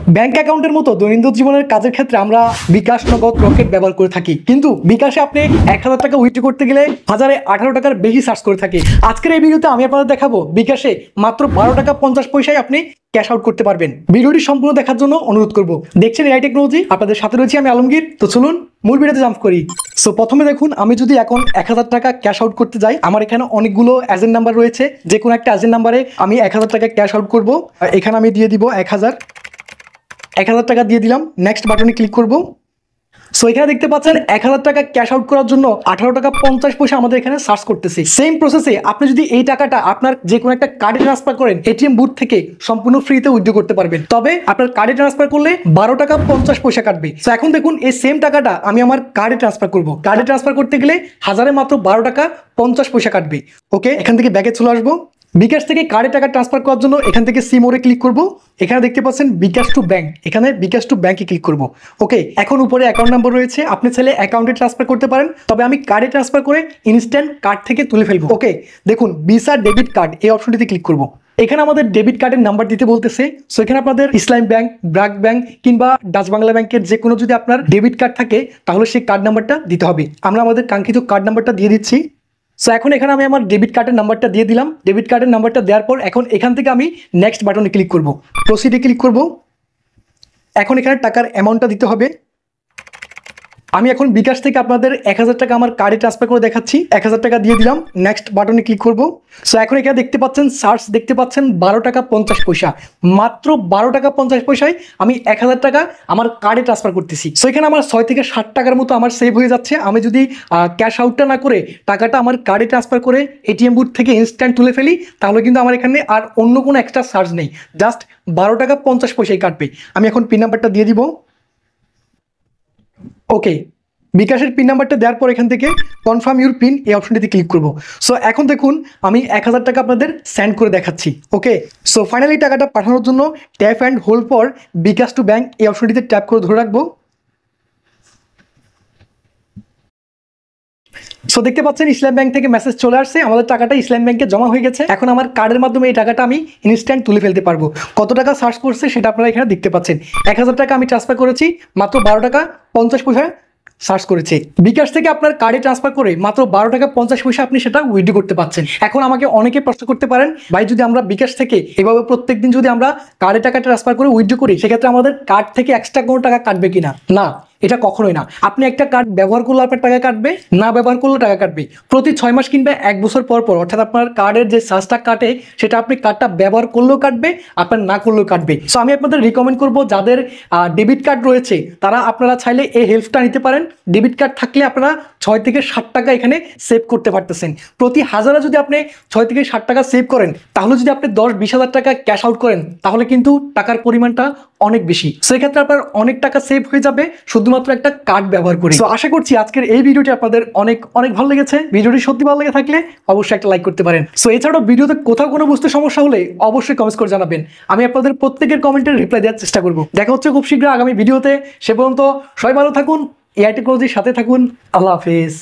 Bank অ্যাকাউন্টের মতো দৈনন্দিন জীবনের কাজের ক্ষেত্রে আমরা বিকাশ, নগদ, রকেট ব্যবহার করে থাকি, কিন্তু বিকাশে আপনি 1000 টাকা উইথড্র করতে গেলে 18 টাকার বেশি চার্জ করে থাকি। আজকের এই ভিডিওতে আমি আপনাদের দেখাবো বিকাশে মাত্র 12 টাকা 50 পয়সায় আপনি ক্যাশ আউট করতে পারবেন। ভিডিওটি সম্পূর্ণ দেখার জন্য অনুরোধ করব। দেখছেন এআই টেকনোলজি, আপনাদের সাথে রয়েছি আমি আলমগীর। তো চলুন মূল ভিডিওতে জাম্প করি। সো প্রথমে দেখুন, আমি যদি এখন 1000 টাকা ক্যাশ আউট করতে যাই, আমার এখানে অনেকগুলো এজেন্ট নাম্বার রয়েছে। যে কোনো একটা এজেন্ট নাম্বারে আমি 1000 টাকা ক্যাশ আউট করব। এখানে আমি দিয়ে দিব 1000 টাকা দিয়ে দিলাম, নেক্সট বাটনে ক্লিক করব। সো এখানে দেখতে পাচ্ছেন 1000 টাকা ক্যাশ আউট করার জন্য 18 টাকা 50 পয়সা আমাদের এখানে সার্চ করতেছে। সেম প্রসেসে আপনি যদি এই টাকাটা আপনার যে কোনো একটা কার্ডে ট্রান্সফার করেন, এটিএম বুথ থেকে সম্পূর্ণ ফ্রিতে উইথড্র করতে পারবেন। তবে আপনার কার্ডে ট্রান্সফার করলে 12 টাকা 50 পয়সা কাটবে। সো এখন দেখুন, এই সেম টাকাটা আমি আমার কার্ডে ট্রান্সফার করব। কার্ডে ট্রান্সফার করতে গেলে হাজারে মাত্র 12 টাকা 50 পয়সা কাটবে। ওকে, এখান থেকে ব্যাকে চলে আসবো। বিকাশ থেকে কার্ডে টাকা ট্রান্সফার করার জন্য এখান থেকে সি মোড়ে ক্লিক করব। এখানে দেখতে পাচ্ছেন বিকাশ টু ব্যাংক, এখানে বিকাশ টু ব্যাংকে ক্লিক করব। ওকে, এখন উপরে অ্যাকাউন্ট নাম্বার রয়েছে, আপনি চাইলে অ্যাকাউন্টে ট্রান্সফার করতে পারেন, তবে আমি কার্ডে ট্রান্সফার করে ইনস্ট্যান্ট কার্ড থেকে তুলে ফেলবো। ওকে, দেখুন ভিসা ডেবিট কার্ড এই অপশনটিতে ক্লিক করব। এখানে আমাদের ডেবিট কার্ডের নাম্বার দিতে বলতেছে। সো এখানে আপনাদের ইসলাম ব্যাংক, ব্র্যাক ব্যাংক কিংবা ডাচ বাংলা ব্যাংকের যে কোনো যদি আপনার ডেবিট কার্ড থাকে, তাহলে সেই কার্ড নাম্বারটা দিতে হবে। আমরা আমাদের কাঙ্ক্ষিত কার্ড নাম্বারটা দিয়ে দিচ্ছি। সো এখন এখানে আমি আমার ডেবিট কার্ডের নাম্বারটা দিয়ে দিলাম। ডেবিট কার্ডের নাম্বারটা দেওয়ার পর এখন এখান থেকে আমি নেক্সট বাটনে ক্লিক করব, প্রসিডে ক্লিক করব। এখন এখানে টাকার অ্যামাউন্টটা দিতে হবে। আমি এখন বিকাশ থেকে আপনাদের 1000 টাকা আমার কার্ডে ট্রান্সফার করে দেখাচ্ছি। 1000 টাকা দিয়ে দিলাম, নেক্সট বাটনে ক্লিক করব। সো এখন এখানে দেখতে পাচ্ছেন সার্চ দেখতে পাচ্ছেন 12 টাকা 50 পয়সা। মাত্র 12 টাকা 50 পয়সায় আমি 1000 টাকা আমার কার্ডে ট্রান্সফার করতেছি। সো এখানে আমার 6 থেকে 60 টাকার মতো আমার সেভ হয়ে যাচ্ছে। আমি যদি ক্যাশ আউটটা না করে টাকাটা আমার কার্ডে ট্রান্সফার করে এটিএম বুথ থেকে ইনস্ট্যান্ট তুলে ফেলি, তাহলে কিন্তু আমার এখানে আর অন্য কোনো এক্সট্রা চার্জ নেই, জাস্ট 12 টাকা 50 পয়সায় কাটবে। আমি এখন পিন নাম্বারটা দিয়ে দিব। ওকে, বিকাশের পিন নাম্বারটা দেওয়ার পর এখান থেকে কনফার্ম ইউর পিন এই অপশনটিতে ক্লিক করব। সো এখন দেখুন, আমি 1000 টাকা আপনাদের সেন্ড করে দেখাচ্ছি। ওকে, সো ফাইনালি টাকাটা পাঠানোর জন্য tap and hold for bKash to bank এই অপশনটিতে ট্যাপ করে ধরে রাখবো। সো দেখতে পাচ্ছেন ইসলাম ব্যাংক থেকে মেসেজ চলে আসছে, আমাদের টাকাটা ইসলাম ব্যাংকে জমা হয়ে গেছে। এখন আমার কার্ডের মাধ্যমে এই টাকাটা আমি ইনস্ট্যান্ট তুলে ফেলতে পারবো। কত টাকা সার্চ করছে সেটা আপনারা এখানে দেখতে পাচ্ছেন। 1000 টাকা আমি ট্রান্সফার করেছি, মাত্র 12 টাকা 50 পয়সা সার্চ করেছে। বিকাশ থেকে আপনার কার্ডে ট্রান্সফার করে মাত্র 12 টাকা 50 পয়সা আপনি সেটা উইথড্র করতে পারছেন। এখন আমাকে অনেকে প্রশ্ন করতে পারেন, ভাই যদি আমরা বিকাশ থেকে এভাবে প্রত্যেকদিন যদি আমরা কার্ডে টাকা ট্রান্সফার করে উইথড্র করি, সেক্ষেত্রে আমাদের কার্ড থেকে এক্সট্রা কোনো টাকা কাটবে কিনা? না, এটা কখনোই না। আপনি একটা কার্ড ব্যবহার করলে আপনার টাকা কাটবে, না ব্যবহার করলেও টাকা কাটবে। প্রতি 6 মাস কিংবা 1 বছর পর পর, অর্থাৎ আপনার কার্ডের যে চার্জটা কাটে সেটা আপনি কার্ডটা ব্যবহার করলেও কাটবে, আপনার না করলেও কাটবে। সো আমি আপনাদের রিকমেন্ড করবো, যাদের ডেবিট কার্ড রয়েছে তারা আপনারা চাইলে এই হেল্পটা নিতে পারেন। ডেবিট কার্ড থাকলে আপনারা 6 থেকে 60 টাকা এখানে সেভ করতে পারতেছেন। প্রতি হাজারে যদি আপনি 6 থেকে 60 টাকা সেভ করেন, তাহলে যদি আপনি 10-20 হাজার টাকা ক্যাশ আউট করেন, তাহলে কিন্তু টাকার পরিমাণটা অনেক বেশি। সেক্ষেত্রে আপনার অনেক টাকা সেভ হয়ে যাবে শুধুমাত্র একটা কার্ড ব্যবহার করে। তো আশা করছি আজকের এই ভিডিওটি আপনাদের অনেক অনেক ভালো লেগেছে। ভিডিওটি সত্যি ভালো লেগে থাকলে অবশ্যই একটা লাইক করতে পারেন। সো এছাড়াও ভিডিওতে কোথাও কোনো বুঝতে সমস্যা হলে অবশ্যই কমেন্টস করে জানাবেন। আমি আপনাদের প্রত্যেকের কমেন্টের রিপ্লাই দেওয়ার চেষ্টা করব। দেখা হচ্ছে খুব শীঘ্র আগামী ভিডিওতে। সে পর্যন্ত সবাই ভালো থাকুন, এআই টেকনোলজির সাথে থাকুন। আল্লাহ হাফেজ।